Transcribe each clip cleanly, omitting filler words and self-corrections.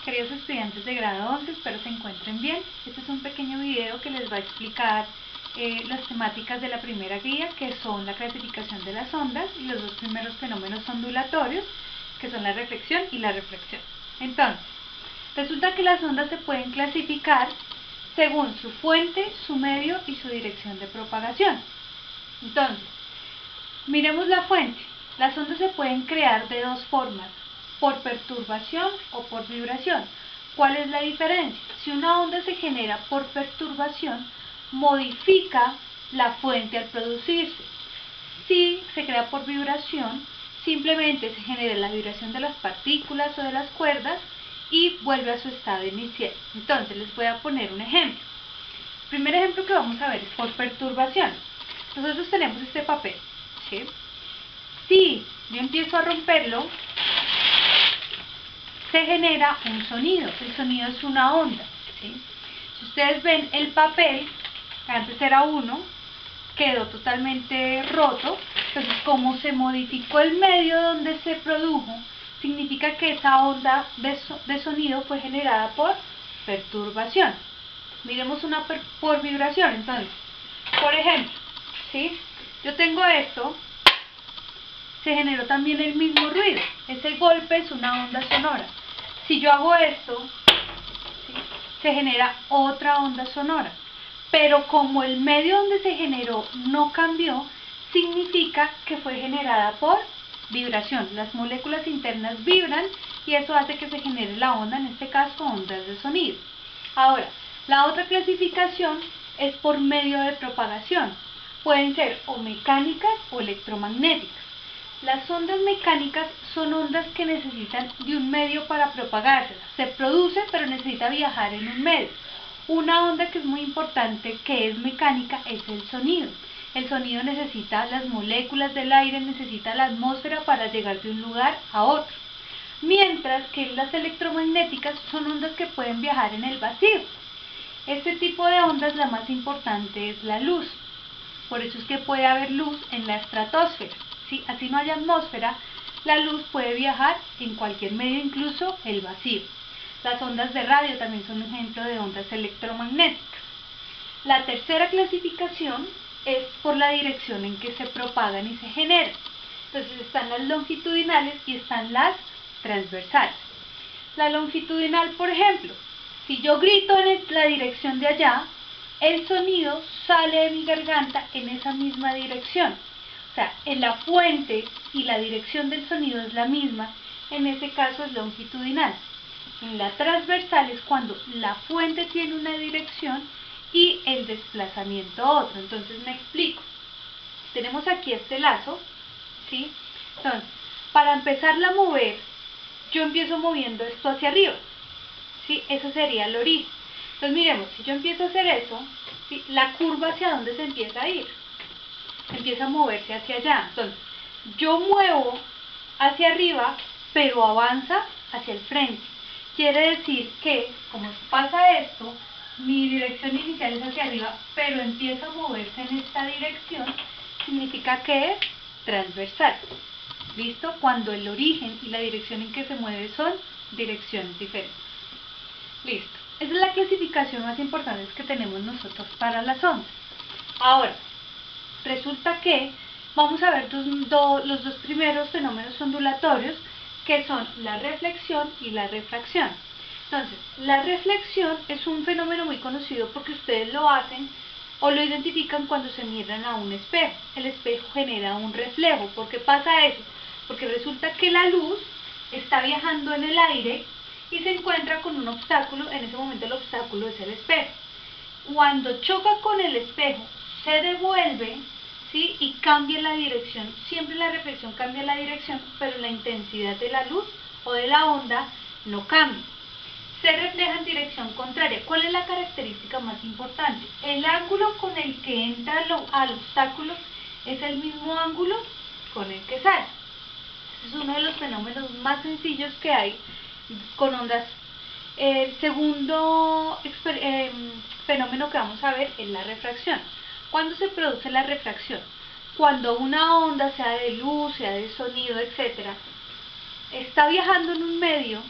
Queridos estudiantes de grado 11, espero se encuentren bien. Este es un pequeño video que les va a explicar las temáticas de la primera guía, que son la clasificación de las ondas y los dos primeros fenómenos ondulatorios, que son la reflexión y la refracción. Entonces, resulta que las ondas se pueden clasificar según su fuente, su medio y su dirección de propagación. Entonces, miremos la fuente. Las ondas se pueden crear de dos formas: por perturbación o por vibración. ¿Cuál es la diferencia? Si una onda se genera por perturbación, modifica la fuente al producirse. Si se crea por vibración, simplemente se genera la vibración de las partículas o de las cuerdas y vuelve a su estado inicial. Entonces, les voy a poner un ejemplo. El primer ejemplo que vamos a ver es por perturbación. Nosotros tenemos este papel, ¿sí? Si yo empiezo a romperlo, se genera un sonido. El sonido es una onda, ¿sí? Si ustedes ven el papel, antes era uno, quedó totalmente roto. Entonces, como se modificó el medio donde se produjo, significa que esa onda de sonido fue generada por perturbación. Miremos una por vibración. Entonces, por ejemplo, ¿sí? Yo tengo esto, se generó también el mismo ruido. Ese golpe es una onda sonora. Si yo hago esto, ¿sí?, se genera otra onda sonora. Pero como el medio donde se generó no cambió, significa que fue generada por vibración. Las moléculas internas vibran y eso hace que se genere la onda, en este caso ondas de sonido. Ahora, la otra clasificación es por medio de propagación. Pueden ser o mecánicas o electromagnéticas. Las ondas mecánicas son ondas que necesitan de un medio para propagarse. Se produce, pero necesita viajar en un medio. Una onda que es muy importante, que es mecánica, es el sonido. El sonido necesita las moléculas del aire, necesita la atmósfera para llegar de un lugar a otro. Mientras que las electromagnéticas son ondas que pueden viajar en el vacío. Este tipo de ondas, la más importante es la luz. Por eso es que puede haber luz en la estratosfera. ¿Sí? Así no haya atmósfera, la luz puede viajar en cualquier medio, incluso el vacío. Las ondas de radio también son un ejemplo de ondas electromagnéticas. La tercera clasificación es por la dirección en que se propagan y se generan. Entonces están las longitudinales y están las transversales. La longitudinal, por ejemplo, si yo grito en la dirección de allá, el sonido sale de mi garganta en esa misma dirección. O sea, en la fuente y la dirección del sonido es la misma, en ese caso es longitudinal. En la transversal es cuando la fuente tiene una dirección y el desplazamiento otro. Entonces me explico. Tenemos aquí este lazo, ¿sí? Entonces, para empezarla a mover, yo empiezo moviendo esto hacia arriba, ¿sí? Eso sería el origen. Entonces miremos, si yo empiezo a hacer eso, ¿sí?, la curva hacia dónde se empieza a ir, empieza a moverse hacia allá. Entonces, yo muevo hacia arriba, pero avanza hacia el frente. Quiere decir que, como pasa esto, mi dirección inicial es hacia arriba, pero empieza a moverse en esta dirección, significa que es transversal. ¿Listo? Cuando el origen y la dirección en que se mueve son direcciones diferentes. Listo. Esa es la clasificación más importante que tenemos nosotros para las ondas. Ahora, resulta que vamos a ver los dos primeros fenómenos ondulatorios, que son la reflexión y la refracción. Entonces, la reflexión es un fenómeno muy conocido porque ustedes lo hacen o lo identifican cuando se miran a un espejo. El espejo genera un reflejo. ¿Por qué pasa eso? Porque resulta que la luz está viajando en el aire y se encuentra con un obstáculo. En ese momento el obstáculo es el espejo. Cuando choca con el espejo, se devuelve, ¿sí?, y cambia la dirección. Siempre la reflexión cambia la dirección, pero la intensidad de la luz o de la onda no cambia. Se refleja en dirección contraria. ¿Cuál es la característica más importante? El ángulo con el que entra al obstáculo es el mismo ángulo con el que sale. Es uno de los fenómenos más sencillos que hay con ondas. El segundo fenómeno que vamos a ver es la refracción. ¿Cuándo se produce la refracción? Cuando una onda, sea de luz, sea de sonido, etc., está viajando en un medio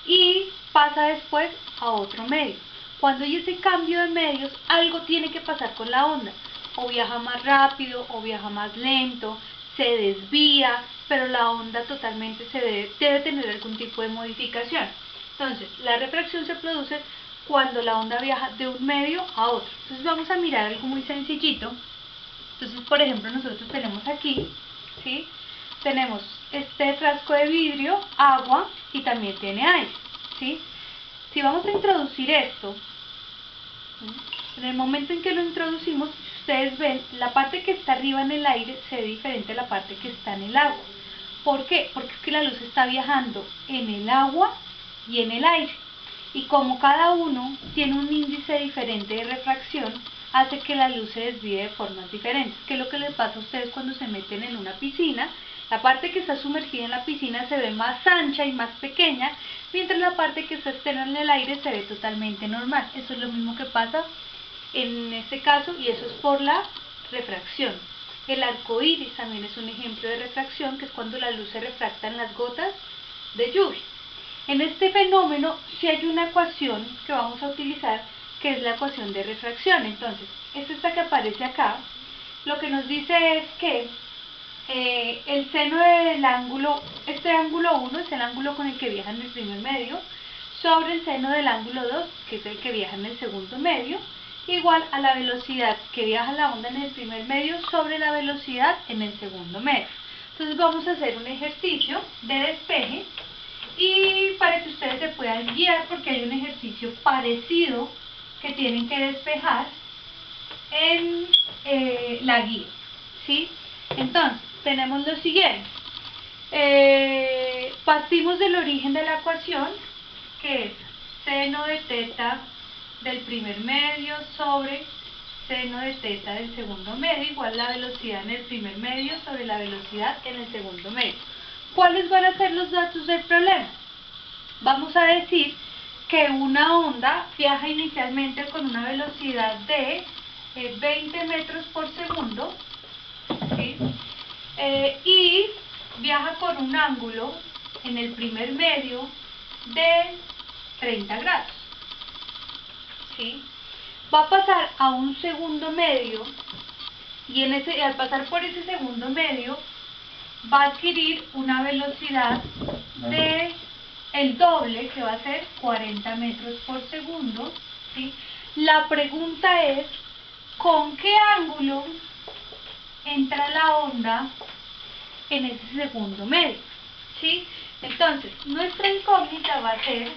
y pasa después a otro medio. Cuando hay ese cambio de medios, algo tiene que pasar con la onda. O viaja más rápido, o viaja más lento, se desvía, pero la onda totalmente debe tener algún tipo de modificación. Entonces, la refracción se produce cuando la onda viaja de un medio a otro. Entonces vamos a mirar algo muy sencillito. Entonces, por ejemplo, nosotros tenemos aquí, ¿sí? Tenemos este frasco de vidrio, agua y también tiene aire, ¿sí? Si vamos a introducir esto, ¿sí? En el momento en que lo introducimos, ustedes ven, la parte que está arriba en el aire se ve diferente a la parte que está en el agua. ¿Por qué? Porque es que la luz está viajando en el agua y en el aire. Y como cada uno tiene un índice diferente de refracción, hace que la luz se desvíe de formas diferentes. ¿Qué es lo que les pasa a ustedes cuando se meten en una piscina? La parte que está sumergida en la piscina se ve más ancha y más pequeña, mientras la parte que está externa en el aire se ve totalmente normal. Eso es lo mismo que pasa en este caso, y eso es por la refracción. El arco iris también es un ejemplo de refracción, que es cuando la luz se refracta en las gotas de lluvia. En este fenómeno sí hay una ecuación que vamos a utilizar, que es la ecuación de refracción. Entonces, es esta que aparece acá. Lo que nos dice es que el seno del ángulo, este ángulo 1 es el ángulo con el que viaja en el primer medio, sobre el seno del ángulo 2, que es el que viaja en el segundo medio, igual a la velocidad que viaja la onda en el primer medio sobre la velocidad en el segundo medio. Entonces vamos a hacer un ejercicio de despeje, y para que ustedes se puedan guiar, porque hay un ejercicio parecido que tienen que despejar en la guía, ¿sí? Entonces, tenemos lo siguiente. Partimos del origen de la ecuación, que es seno de teta del primer medio sobre seno de teta del segundo medio igual la velocidad en el primer medio sobre la velocidad en el segundo medio. ¿Cuáles van a ser los datos del problema? Vamos a decir que una onda viaja inicialmente con una velocidad de 20 metros por segundo, ¿sí? Y viaja con un ángulo en el primer medio de 30 grados, ¿sí? Va a pasar a un segundo medio, y al pasar por ese segundo medio va a adquirir una velocidad de el doble, que va a ser 40 metros por segundo, ¿sí? La pregunta es, ¿con qué ángulo entra la onda en ese segundo medio? ¿Sí? Entonces, nuestra incógnita va a ser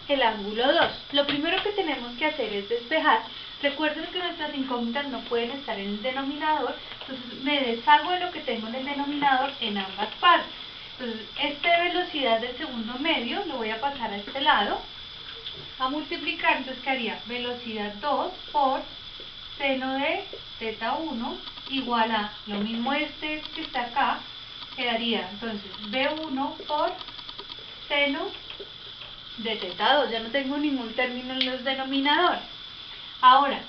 el ángulo 2. Lo primero que tenemos que hacer es despejar. Recuerden que nuestras incógnitas no pueden estar en el denominador, entonces me deshago de lo que tengo en el denominador en ambas partes. Entonces, esta velocidad del segundo medio lo voy a pasar a este lado, a multiplicar, entonces quedaría velocidad 2 por seno de teta 1 igual a lo mismo este que está acá, quedaría entonces B1 por seno de teta 2, ya no tengo ningún término en los denominadores. Ahora,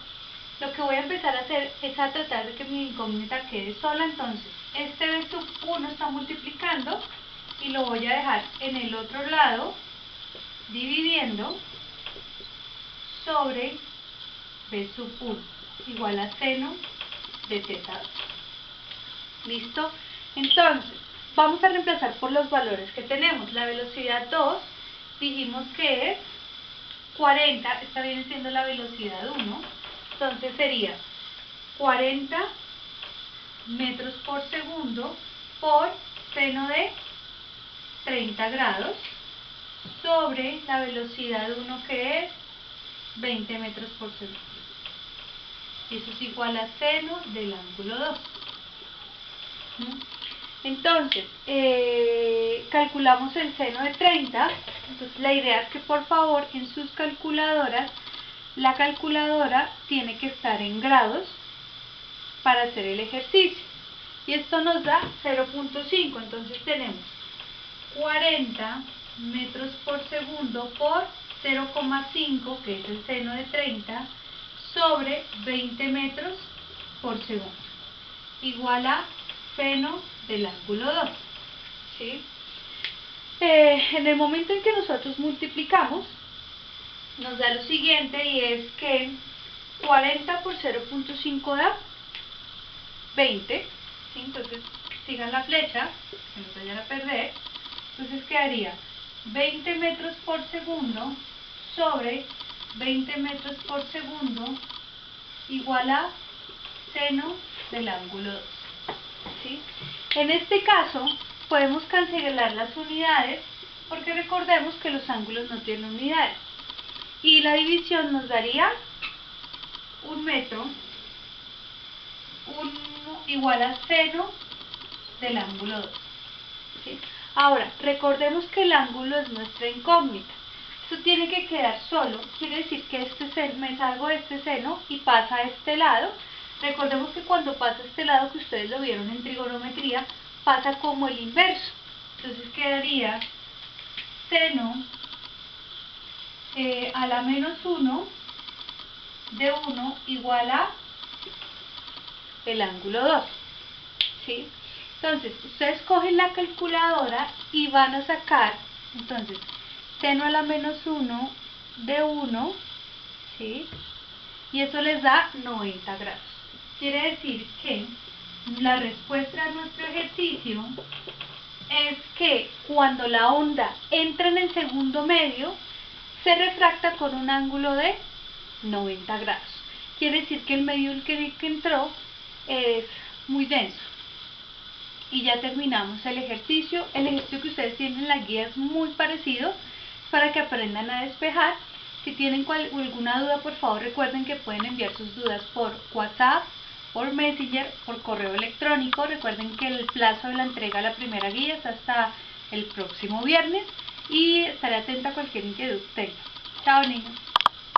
lo que voy a empezar a hacer es a tratar de que mi incógnita quede sola, entonces este B sub 1 está multiplicando y lo voy a dejar en el otro lado, dividiendo sobre B sub 1 igual a seno de teta 2. ¿Listo? Entonces, vamos a reemplazar por los valores que tenemos. La velocidad 2 dijimos que es 40, esta viene siendo la velocidad 1, entonces sería 40 metros por segundo por seno de 30 grados sobre la velocidad 1, que es 20 metros por segundo. Eso es igual a seno del ángulo 2. Entonces, calculamos el seno de 30. Entonces, la idea es que por favor en sus calculadoras, la calculadora tiene que estar en grados para hacer el ejercicio. Y esto nos da 0.5. Entonces tenemos 40 metros por segundo por 0,5, que es el seno de 30, sobre 20 metros por segundo, igual a seno del ángulo 2, ¿sí? en el momento en que nosotros multiplicamos, nos da lo siguiente, y es que 40 por 0.5 da 20, ¿sí? Entonces sigan la flecha, que no se vayan a perder. Entonces quedaría 20 metros por segundo sobre 20 metros por segundo igual a seno del ángulo 2, ¿sí? En este caso podemos cancelar las unidades porque recordemos que los ángulos no tienen unidades, y la división nos daría 1 metro igual a seno del ángulo 2, ¿sí? Ahora, recordemos que el ángulo es nuestra incógnita. Esto tiene que quedar solo, quiere decir que este seno, me salgo de este seno y pasa a este lado. Recordemos que cuando pasa a este lado, que ustedes lo vieron en trigonometría, pasa como el inverso. Entonces quedaría seno a la menos 1 de 1 igual a el ángulo 2, ¿sí? Entonces, ustedes cogen la calculadora y van a sacar, entonces, seno a la menos 1 de 1, ¿sí? Y eso les da 90 grados. Quiere decir que la respuesta a nuestro ejercicio es que cuando la onda entra en el segundo medio, se refracta con un ángulo de 90 grados. Quiere decir que el medio en que entró es muy denso. Y ya terminamos el ejercicio. El ejercicio que ustedes tienen en la guía es muy parecido, para que aprendan a despejar. Si tienen alguna duda, por favor recuerden que pueden enviar sus dudas por WhatsApp, por Messenger, por correo electrónico. Recuerden que el plazo de la entrega de la primera guía es hasta el próximo viernes, y estaré atenta a cualquier inquietud que tengan. Chao, niños.